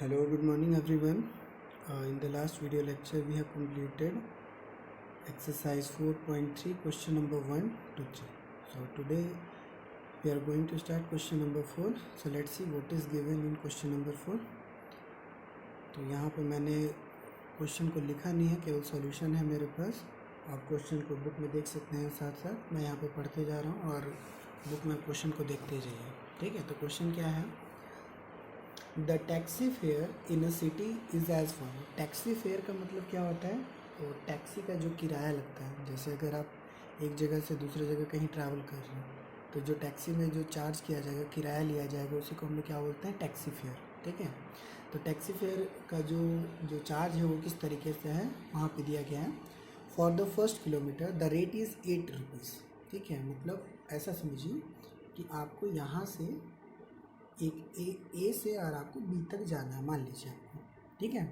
Hello, good morning everyone. In the last video lecture we have completed exercise 4.3 question number 1 to 3. So today we are going to start question number 4. So let's see what is given in question number 4. तो यहाँ पे मैंने question को लिखा नहीं है, केवल solution है मेरे पास. आप क्वेश्चन को बुक में देख सकते हैं, साथ साथ मैं यहाँ पे पढ़ते जा रहा हूँ और बुक में क्वेश्चन को देखते जाइए. ठीक है, तो क्वेश्चन क्या है? The taxi fare in a city is as follow. Taxi fare का मतलब क्या होता है? तो टैक्सी का जो किराया लगता है, जैसे अगर आप एक जगह से दूसरी जगह कहीं ट्रैवल कर रहे हैं तो जो टैक्सी में जो चार्ज किया जाएगा, किराया लिया जाएगा, उसी को हम लोग क्या बोलते हैं? Taxi fare. ठीक है, तो टैक्सी फेयर का जो चार्ज है वो किस तरीके से है वहाँ पे दिया गया है. For the first kilometre the rate is 8 rupees. ठीक है, मतलब ऐसा समझिए कि आपको यहाँ से एक ए से और आपको बी तक जाना है, मान लीजिए आपको. ठीक है,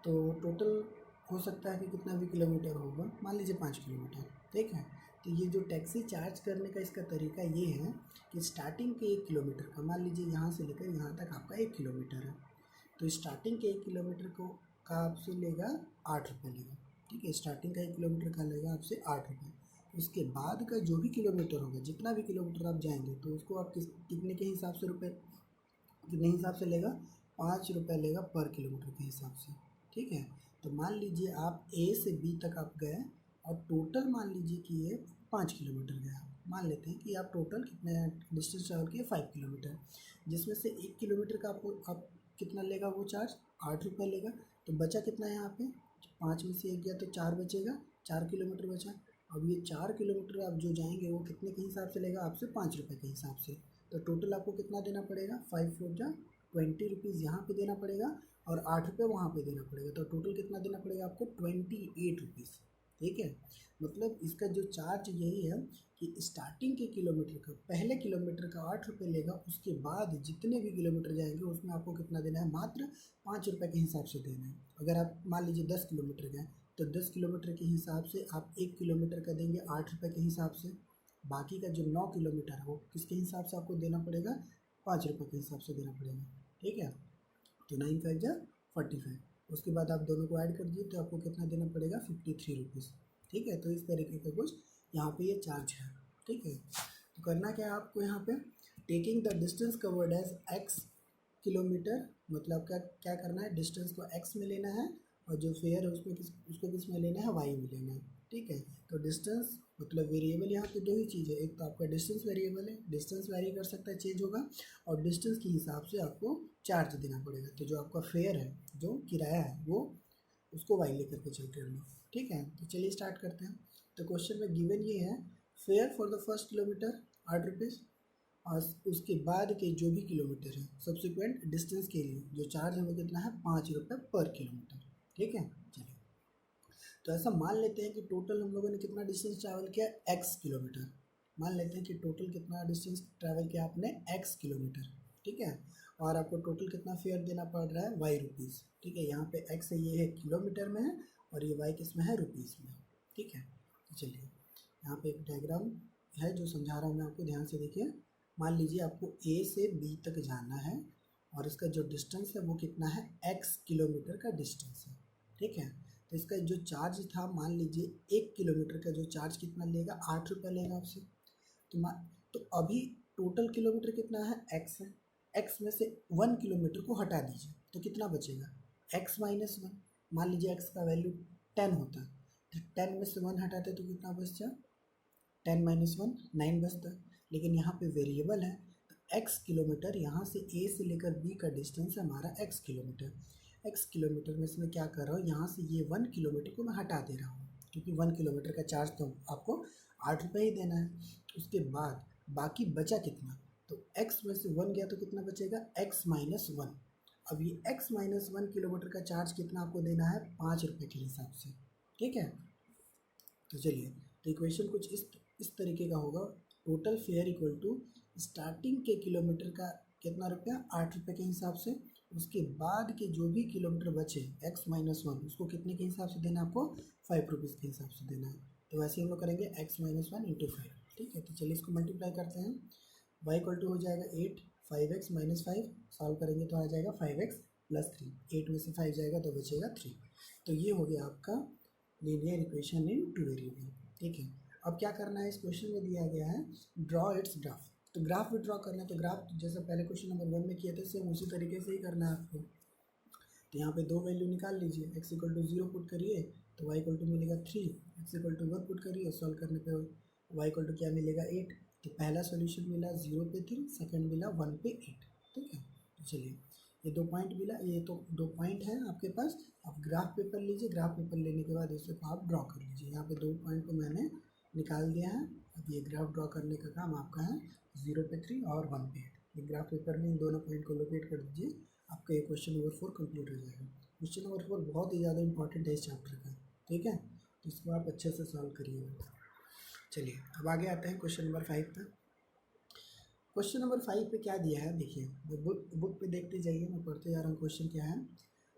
तो टोटल हो सकता है कि कितना भी किलोमीटर होगा, मान लीजिए 5 किलोमीटर. ठीक है, तो ये जो टैक्सी चार्ज करने का इसका तरीका ये है कि स्टार्टिंग के 1 किलोमीटर का, मान लीजिए यहाँ से लेकर यहाँ तक आपका 1 किलोमीटर है, तो स्टार्टिंग के 1 किलोमीटर का आपसे लेगा 8 रुपये लेगा. ठीक है, स्टार्टिंग का 1 किलोमीटर का लेगा आपसे 8 रुपये. उसके बाद का जो भी किलोमीटर होगा, जितना भी किलोमीटर आप जाएंगे, तो उसको आप कितने के हिसाब से कितने हिसाब से लेगा? 5 रुपये लेगा पर किलोमीटर के हिसाब से. ठीक है, तो मान लीजिए आप ए से बी तक आप गए और टोटल मान लीजिए कि ये 5 किलोमीटर गया. मान लेते हैं कि आप टोटल कितने डिस्टेंस ट्रैवल किए? 5 किलोमीटर, जिसमें से 1 किलोमीटर का आपको आप कितना लेगा वो चार्ज? 8 रुपये लेगा. तो बचा कितना है यहाँ पे? 5 में से 1 गया तो 4 बचेगा, 4 किलोमीटर बचा. अब ये 4 किलोमीटर आप जो जाएंगे वो कितने के हिसाब से लेगा? आपसे 5 रुपये के हिसाब से. तो टोटल आपको कितना देना पड़ेगा? 5 4 जा 20 रुपीज़ यहाँ पे देना पड़ेगा और 8 रुपये वहाँ पे देना पड़ेगा. तो टोटल कितना देना पड़ेगा आपको? 28 रुपीज़. ठीक है, मतलब इसका जो चार्ज यही है कि स्टार्टिंग के किलोमीटर का, पहले किलोमीटर का 8 रुपये लेगा, उसके बाद जितने भी किलोमीटर जाएंगे उसमें आपको कितना देना है? मात्र 5 रुपये के हिसाब से देना है. अगर आप मान लीजिए 10 किलोमीटर गए तो 10 किलोमीटर के हिसाब से आप 1 किलोमीटर का देंगे 8 रुपये के हिसाब से. बाकी का जो 9 किलोमीटर है वो किसके हिसाब से आपको देना पड़ेगा? 5 रुपये के हिसाब से देना पड़ेगा. ठीक है, तो 9 5 जा 45. उसके बाद आप दोनों को ऐड कर दिए तो आपको कितना देना पड़ेगा? 53 रुपीज़. ठीक है, तो इस तरीके का कुछ यहाँ पे ये चार्ज है. ठीक है, तो करना क्या है आपको यहाँ पे? Taking the distance covered as x kilometre, मतलब क्या करना है? डिस्टेंस को x में लेना है और जो फेयर है उसको किस में लेना है? y में लेना है. ठीक है, तो डिस्टेंस मतलब वेरिएबल यहाँ पे दो ही चीज़ है. एक तो आपका डिस्टेंस वेरिएबल है, डिस्टेंस वेरी कर सकता है, चेंज होगा, और डिस्टेंस के हिसाब से आपको चार्ज देना पड़ेगा. तो जो आपका फेयर है, जो किराया है, वो उसको वाई लेकर के चलते हैं लोग. ठीक है, तो चलिए स्टार्ट करते हैं. तो क्वेश्चन में गिवन ये है, fair for the first kilometre 8 rupees, और उसके बाद के जो भी किलोमीटर है सब्सिक्वेंट डिस्टेंस के लिए जो चार्ज है वो कितना है? 5 रुपये पर किलोमीटर. ठीक है, चलिए तो ऐसा मान लेते हैं कि टोटल हम लोगों ने कितना डिस्टेंस ट्रैवल किया? x kilometre. मान लेते हैं कि टोटल कितना डिस्टेंस ट्रैवल किया आपने? x kilometre. ठीक है, और आपको टोटल कितना फेयर देना पड़ रहा है? y rupees. ठीक है, यहाँ पे x है, ये है किलोमीटर में है, और ये y किस में है? रुपीज़ में. ठीक है, तो चलिए यहाँ पे एक डायग्राम है जो समझा रहा हूँ मैं आपको, ध्यान से देखिए. मान लीजिए आपको a से b तक जाना है और इसका जो डिस्टेंस है वो कितना है? x किलोमीटर का डिस्टेंस है. ठीक है, तो इसका जो चार्ज था, मान लीजिए 1 किलोमीटर का जो चार्ज कितना लेगा? 8 रुपये लेगा आपसे. तो अभी टोटल किलोमीटर कितना है? x है. x में से 1 किलोमीटर को हटा दीजिए तो कितना बचेगा? x minus 1. मान लीजिए x का वैल्यू 10 होता है, तो 10 में से 1 हटाते तो कितना बचता? 10 माइनस 1 9 बचता. लेकिन यहाँ पे वेरिएबल है, तो x किलोमीटर, यहाँ से a से लेकर b का डिस्टेंस है हमारा x किलोमीटर. x किलोमीटर में से मैं क्या कर रहा हूँ? यहाँ से ये 1 किलोमीटर को मैं हटा दे रहा हूँ, क्योंकि 1 किलोमीटर का चार्ज तो आपको 8 रुपये ही देना है. उसके बाद बाकी बचा कितना? तो x में से 1 गया तो कितना बचेगा? x minus 1. अब ये x माइनस 1 किलोमीटर का चार्ज कितना आपको देना है? 5 रुपये के हिसाब से. ठीक है, तो चलिए, तो इक्वेशन कुछ इस तरीके का होगा. Total fare equal to starting के किलोमीटर का कितना रुपया? 8 रुपये के हिसाब से. उसके बाद के जो भी किलोमीटर बचे x माइनस 1, उसको कितने के हिसाब से देना है आपको? 5 रुपीज़ के हिसाब से देना है. तो वैसे हम लोग करेंगे x माइनस 1 इंटू 5. ठीक है, तो चलिए इसको मल्टीप्लाई करते हैं. y इक्वल टू हो जाएगा 8, 5x माइनस 5, सॉल्व करेंगे तो आ जाएगा 5x +3, 8 में से 5 जाएगा तो बचेगा 3। तो ये हो गया आपका linear equation in two variable. ठीक है, अब क्या करना है, इस क्वेश्चन में दिया गया है ड्रॉ इट्स ग्राफ। तो ग्राफ भी ड्रॉ करना है, तो ग्राफ जैसे पहले क्वेश्चन नंबर 1 में किया था सेम उसी तरीके से ही करना है आपको। तो यहाँ पे दो वैल्यू निकाल लीजिए, x=0 पुट करिए तो y मिलेगा 3, x=1 पुट करिए, सॉल्व करने पे y क्या मिलेगा 8। तो पहला सॉल्यूशन मिला 0 पे 3, सेकंड मिला 1 पे 8। ठीक है, तो चलिए ये 2 पॉइंट मिला, ये तो 2 पॉइंट है आपके पास। आप ग्राफ पेपर लीजिए, ग्राफ पेपर लेने के बाद इसे आप ड्रॉ कर लीजिए। यहाँ पे 2 पॉइंट को मैंने निकाल दिया है। अब ये ग्राफ ड्रॉ करने का काम आपका है 0 पे 3 और 1 पे 8। ये ग्राफ पेपर में इन दोनों पॉइंट को लोकेट कर दीजिए, आपका ये क्वेश्चन नंबर 4 कंप्लीट हो जाएगा। क्वेश्चन नंबर 4 बहुत ही ज़्यादा इंपॉर्टेंट है इस चैप्टर का। ठीक है, तो इसको आप अच्छे से सॉल्व करिएगा। चलिए अब आगे आते हैं क्वेश्चन नंबर 5 पे। क्वेश्चन नंबर 5 पे क्या दिया है देखिए, बुक पे देखते जाइए, मैं पढ़ते जा रहा हूँ। क्वेश्चन क्या है,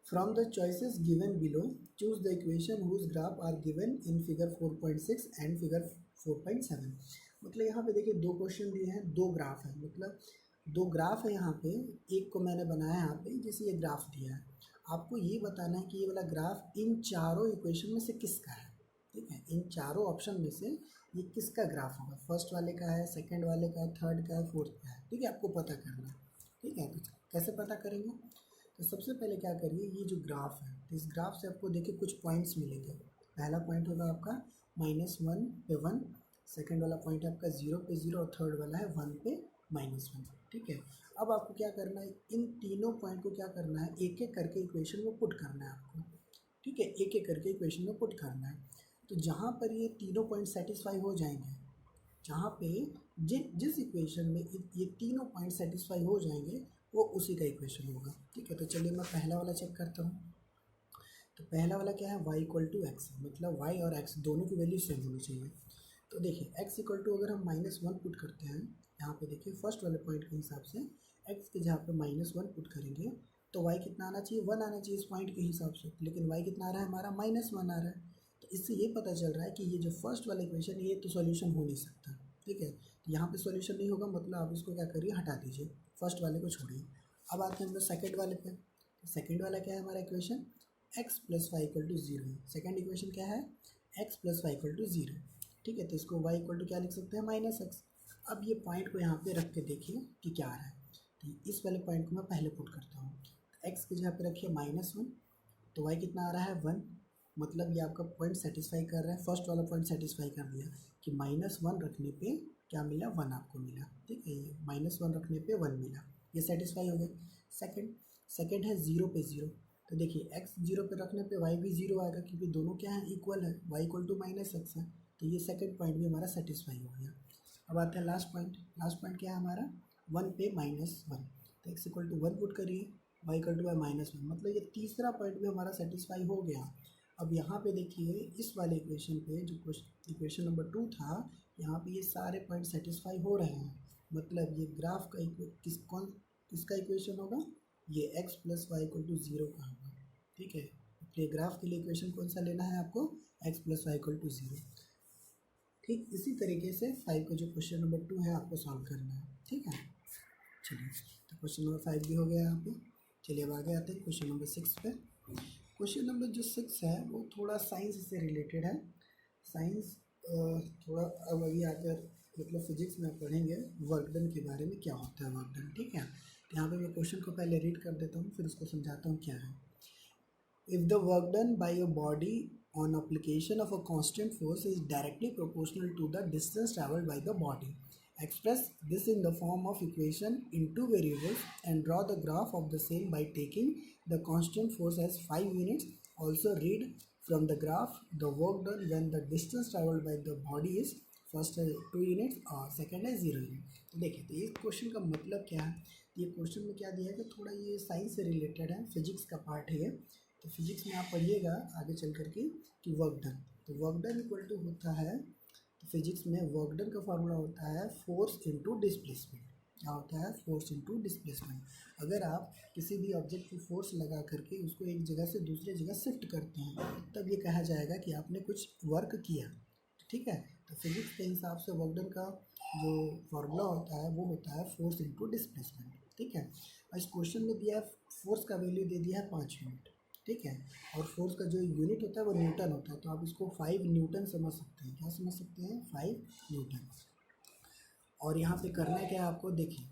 from the choices given below choose the equation whose graph are given in figure 4.6 and figure 4.7। मतलब यहाँ पे देखिए 2 क्वेश्चन दिए हैं, 2 ग्राफ है, मतलब 2 ग्राफ है यहाँ पे। एक को मैंने बनाया यहाँ पे, जैसे ये ग्राफ दिया है, आपको ये बताना है कि ये वाला ग्राफ इन चारों इक्वेशन में से किसका है। ठीक है, इन चारों ऑप्शन में से ये किसका ग्राफ होगा, फर्स्ट वाले का है, सेकंड वाले का है, थर्ड का है, फोर्थ का है। ठीक है, आपको पता करना है। ठीक है, तो कैसे पता करेंगे, तो सबसे पहले क्या करिए, ये जो ग्राफ है, तो इस ग्राफ से आपको देखिए कुछ पॉइंट्स मिलेंगे। पहला पॉइंट होगा आपका -1 पे 1, सेकंड वाला पॉइंट आपका 0 पे 0 और थर्ड वाला है 1 पे -1। ठीक है, अब आपको क्या करना है, इन तीनों पॉइंट को क्या करना है, एक एक करके इक्वेशन में पुट करना है आपको। ठीक है, एक एक करके इक्वेशन में पुट करना है। तो जहाँ पर ये तीनों पॉइंट सेटिस्फाई हो जाएंगे, जहाँ पे जिस इक्वेशन में ये तीनों पॉइंट सेटिस्फाई हो जाएंगे वो उसी का इक्वेशन होगा। ठीक है, तो चलिए मैं पहला वाला चेक करता हूँ। तो पहला वाला क्या है, y=x, मतलब y और x दोनों की वैल्यू सेम होनी चाहिए। तो देखिए x= अगर हम -1 पुट करते हैं, यहाँ पे देखिए फर्स्ट वाले पॉइंट के हिसाब से x के जहाँ पे -1 पुट करेंगे तो y कितना आना चाहिए, 1 आना चाहिए इस पॉइंट के हिसाब से, लेकिन y कितना आ रहा है हमारा, -1 आ रहा है। तो इससे ये पता चल रहा है कि ये जो फर्स्ट वाला इक्वेशन ये तो सॉल्यूशन हो नहीं सकता। ठीक है, तो यहाँ पे सॉल्यूशन नहीं होगा, मतलब आप इसको क्या करिए, हटा दीजिए, फर्स्ट वाले को छोड़िए। अब आते हैं हम लोग सेकेंड वाले पे। सेकेंड वाला क्या है हमारा इक्वेशन, x + y = 0 है। सेकेंड इक्वेशन क्या है, x + y = 0। ठीक है, तो इसको y क्या लिख सकते हैं, -x। अब ये पॉइंट को यहाँ पे रख के देखिए कि क्या आ रहा है। तो इस वाले पॉइंट को मैं पहले पुट करता हूँ, x के जहाँ पे रखिए -1, तो y कितना आ रहा है 1, मतलब ये आपका पॉइंट सेटिस्फाई कर रहा है, फर्स्ट वाला पॉइंट सेटिस्फाई कर दिया कि -1 रखने पे क्या मिला, 1 आपको मिला। ठीक है, ये -1 रखने पे 1 मिला, ये सेटिस्फाई हो गया। सेकंड है 0 पे 0, तो देखिए x 0 पे रखने पे y भी 0 आएगा, क्योंकि दोनों क्या है, इक्वल है, y = -x है। तो ये सेकंड पॉइंट भी हमारा सेटिस्फाई हो गया। अब आते हैं लास्ट पॉइंट। लास्ट पॉइंट क्या है हमारा, 1 पे -1, तो x = 1 पुट करिए, y = -1, मतलब ये तीसरा पॉइंट भी हमारा सेटिस्फाई हो गया। अब यहाँ पे देखिए इस वाले इक्वेशन पे जो इक्वेशन नंबर 2 था, यहाँ पे ये सारे पॉइंट सेटिस्फाई हो रहे हैं, मतलब ये ग्राफ का किसका इक्वेशन होगा, ये x + y = 0 का होगा। ठीक है, तो ये ग्राफ के लिए इक्वेशन कौन सा लेना है आपको, x + y = 0। ठीक इसी तरीके से 5 का जो क्वेश्चन नंबर 2 है आपको सॉल्व करना है। ठीक है, चलिए तो क्वेश्चन नंबर 5 भी हो गया यहाँ पे। चलिए अब आगे आते हैं क्वेश्चन नंबर 6 पे। क्वेश्चन नंबर जो 6 है वो थोड़ा साइंस से रिलेटेड है। साइंस थोड़ा अब अभी आकर मतलब फिजिक्स में पढ़ेंगे वर्क डन के बारे में, क्या होता है वर्क डन। ठीक है, तो यहाँ पे मैं क्वेश्चन को पहले रीड कर देता हूँ, फिर उसको समझाता हूँ क्या है। If the work done by a body on application of a constant force is directly proportional to the distance traveled by the body, express this in the form of equation in two variables and draw the graph of the same by taking the constant force as 5 units. Also read from the graph the work done when the distance traveled by the body is first है 2 units और second है 0 unit. तो देखिए, तो ये question का मतलब क्या है, ये क्वेश्चन में क्या दिया है कि थोड़ा ये साइंस से रिलेटेड है, फिजिक्स का पार्ट है ये। तो फिजिक्स में आप पढ़िएगा आगे चल करके कि वर्क डन, तो वर्क डन = होता है, तो फिजिक्स में वर्क डन का फार्मूला होता है फोर्स इनटू डिस्प्लेसमेंट। क्या होता है, फोर्स इनटू डिस्प्लेसमेंट। अगर आप किसी भी ऑब्जेक्ट को फोर्स लगा करके उसको एक जगह से दूसरी जगह शिफ्ट करते हैं, तब ये कहा जाएगा कि आपने कुछ वर्क किया। ठीक है, तो फिजिक्स के हिसाब से वर्क डन का जो फार्मूला होता है वो होता है फोर्स इनटू डिस्प्लेसमेंट। ठीक है, इस क्वेश्चन में दिया है फोर्स का वैल्यू दे दिया है 5 यूनिट, ठीक है, और फोर्स का जो यूनिट होता है वो न्यूटन होता है, तो आप इसको 5 न्यूटन समझ सकते हैं। क्या समझ सकते हैं? 5 न्यूटन। और यहाँ पे करना क्या है आपको, देखिए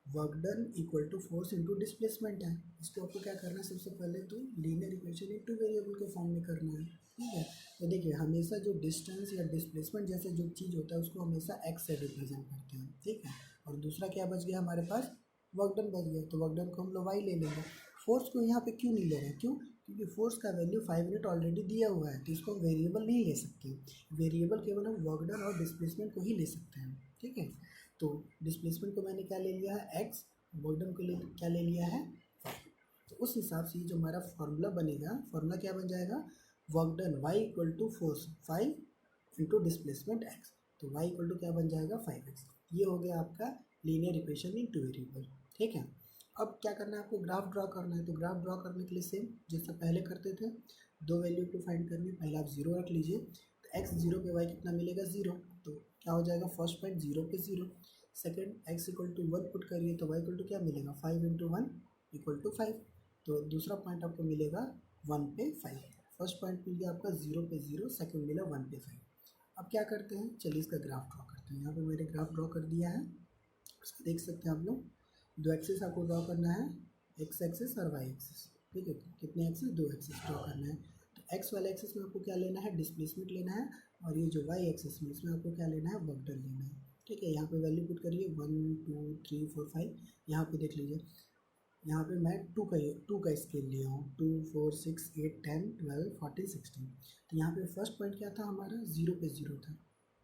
work done equal to force into displacement है। इसको आपको क्या करना है, सबसे पहले तो लीनियर इक्वेशन इंटू वेरिएबल के फॉर्म में करना है, ठीक है। तो देखिए हमेशा जो डिस्टेंस या डिस्प्लेसमेंट जैसे जो चीज़ होता है उसको हमेशा एक्स से रिप्रेजेंट करते हैं, ठीक है। और दूसरा क्या बच गया हमारे पास, वर्क डन बच गया, तो वर्क डन को हम लोग वाई ले लेंगे। फोर्स को यहाँ पे क्यों नहीं ले रहे हैं, क्यों? क्योंकि फोर्स का वैल्यू 5 यूनिट ऑलरेडी दिया हुआ है, तो इसको हम वेरिएबल नहीं ले सकते। वेरिएबल केवल हम वर्क डन और डिस्प्लेसमेंट को ही ले सकते हैं, ठीक है। तो डिस्प्लेसमेंट को मैंने क्या ले लिया है, एक्स, वर्क डन को ले क्या ले लिया है, 5। तो उस हिसाब से जो हमारा फार्मूला बनेगा, फार्मूला क्या बन जाएगा, work done Y equal to force 5 into displacement X, तो वाई इक्वल टू क्या बन जाएगा, 5x। ये हो गया आपका linear equation in two variable, ठीक है। अब क्या करना है आपको, ग्राफ ड्रॉ करना है। तो ग्राफ ड्रॉ करने के लिए सेम जैसा पहले करते थे, दो वैल्यू को फाइंड करनी है। पहले आप 0 रख लीजिए, तो x 0 पे y कितना मिलेगा, 0, तो क्या हो जाएगा, फर्स्ट पॉइंट 0 पे 0। Second x equal to 1 put करिए, तो y इक्वल टू क्या मिलेगा, 5 इंटू 1 इक्वल टू 5। तो दूसरा पॉइंट आपको मिलेगा 1 पे 5। फर्स्ट पॉइंट मिल गया आपका 0 पे 0, सेकेंड मिला 1 पे 5। अब क्या करते हैं, चलिए इसका ग्राफ ड्रॉ करते हैं। यहाँ पे मैंने ग्राफ ड्रॉ कर दिया है, इसको देख सकते हैं आप लोग। दो एक्सिस आपको ड्रॉ करना है, एक्स एक्सिस और वाई एक्सिस, ठीक है। कितने एक्सिस, दो एक्सिस ड्रॉ करना है। तो एक्स वाले एक्सिस में आपको क्या लेना है, डिस्प्लेसमेंट लेना है, और ये जो वाई एक्सिस में इसमें आपको क्या लेना है, वर्क डन लेना है, ठीक है। यहाँ पे वैल्यू पुट करिए 1 2 3 4 5। यहाँ पे देख लीजिए, यहाँ पे मैं टू का स्केल लिया हूँ, 2 4 6 8 10 12 14 16। तो यहाँ पे फर्स्ट पॉइंट क्या था हमारा, 0 पे 0 था,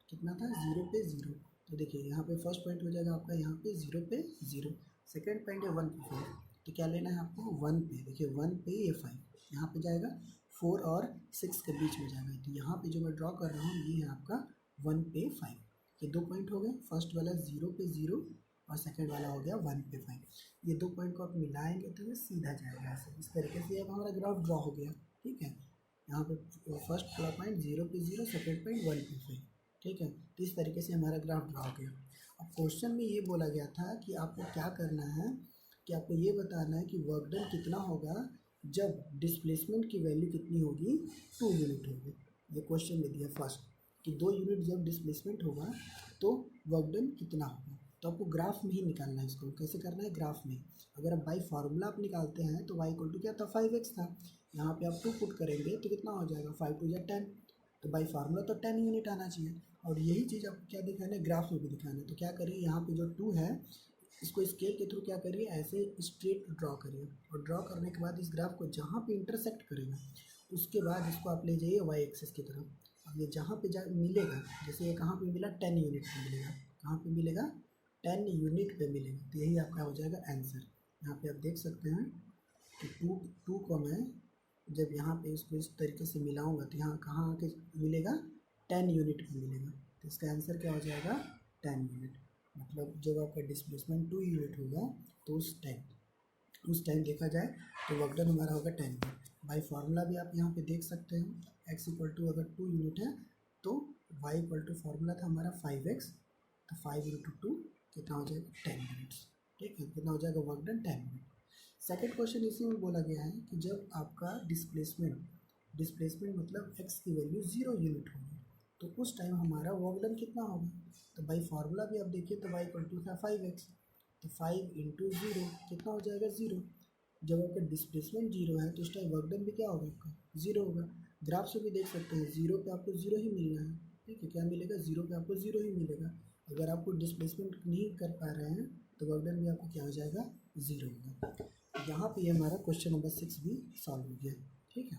कितना था, 0 पे 0। तो देखिए यहाँ पे फर्स्ट पॉइंट हो जाएगा आपका यहाँ पे 0 पे 0। सेकेंड पॉइंट है 1 पे 4, तो क्या लेना है आपको, 1 पे, देखिए 1 पे ये 5, यहाँ पे जाएगा 4 और 6 के बीच में जाएगा। तो यहाँ पे जो मैं ड्रॉ कर रहा हूँ ये है आपका 1 पे 5। ये दो पॉइंट हो गए, फर्स्ट वाला 0 पे 0 और सेकेंड वाला हो गया 1 पे 5। ये दो पॉइंट को आप मिलाएंगे तो ये सीधा जाएगा ऐसे, इस तरीके से अब हमारा ग्राफ ड्रॉ हो गया, ठीक है। यहाँ पे फर्स्ट वाला पॉइंट 0 पे 0, सेकेंड पॉइंट 1 पे 5, ठीक है। तो इस तरीके से हमारा ग्राफ ड्रॉ हो गया। अब क्वेश्चन में ये बोला गया था कि आपको क्या करना है, कि आपको ये बताना है कि वर्क डन कितना होगा जब डिस्प्लेसमेंट की वैल्यू कितनी होगी, 2 यूनिट होगी। ये क्वेश्चन में दिया फर्स्ट, कि 2 यूनिट जब डिस्प्लेसमेंट होगा तो वर्क डन कितना होगा। तो आपको ग्राफ में ही निकालना है। इसको कैसे करना है, ग्राफ में। अगर आप बाई फार्मूला आप निकालते हैं तो वाई इक्वल टू क्या था, 5x था। यहाँ पे आप 2 पुट करेंगे तो कितना हो जाएगा, 5 2 या 10। तो बाई फार्मूला तो 10 यूनिट आना चाहिए, और यही चीज़ आपको क्या दिखाना है, ग्राफ में भी दिखाना है। तो क्या करिए, यहाँ पे जो 2 है इसको स्केल के थ्रू क्या करिए, ऐसे स्ट्रेट ड्रॉ करिए, और ड्रॉ करने के बाद इस ग्राफ को जहाँ पे इंटरसेक्ट करेगा उसके बाद इसको आप ले जाइए वाई एक्सिस की तरफ। अब ये जहाँ पे जा मिलेगा, जैसे ये कहाँ पे मिला, 10 यूनिट पे मिलेगा, कहाँ पे मिलेगा, 10 यूनिट पे मिलेगा। तो यही आपका हो जाएगा आंसर। यहाँ पे आप देख सकते हैं कि टू को मैं जब यहाँ पे इसको इस तरीके से मिलाऊंगा तो यहाँ कहाँ आके मिलेगा, 10 यूनिट पे मिलेगा। तो इसका आंसर क्या हो जाएगा, 10 यूनिट। मतलब जब आपका डिस्प्लेसमेंट 2 यूनिट होगा तो उस टाइम देखा जाए तो वर्क डन हमारा होगा 10 यूनिट। बाई फार्मूला भी आप यहाँ पे देख सकते हैं, x इक्वल टू अगर 2 यूनिट है तो y इक्वल टू फार्मूला था हमारा 5x, तो 5 इंटू 2 कितना हो जाएगा, 10 यूनिट्स, ठीक है। कितना हो जाएगा, work done 10 unit. Second question इसी में बोला गया है कि जब आपका डिस्प्लेसमेंट मतलब x की वैल्यू 0 यूनिट होगी तो उस टाइम हमारा वर्क डन कितना होगा। तो बाई फार्मूला भी आप देखिए तो y इक्वल टू था 5x, तो 5 इंटू 0 कितना हो जाएगा, 0। जब आपका डिस्प्लेसमेंट 0 है तो उस टाइम वर्क डन भी क्या होगा, आपका 0 होगा। ग्राफ से भी देख सकते हैं 0 पे आपको 0 ही मिलना है, ठीक है। क्या मिलेगा, 0 पे आपको 0 ही मिलेगा। अगर आपको डिस्प्लेसमेंट नहीं कर पा रहे हैं तो वर्क डन भी आपको क्या हो जाएगा, 0 होगा। यहाँ पे हमारा क्वेश्चन नंबर 6 भी सॉल्व हो गया, ठीक है।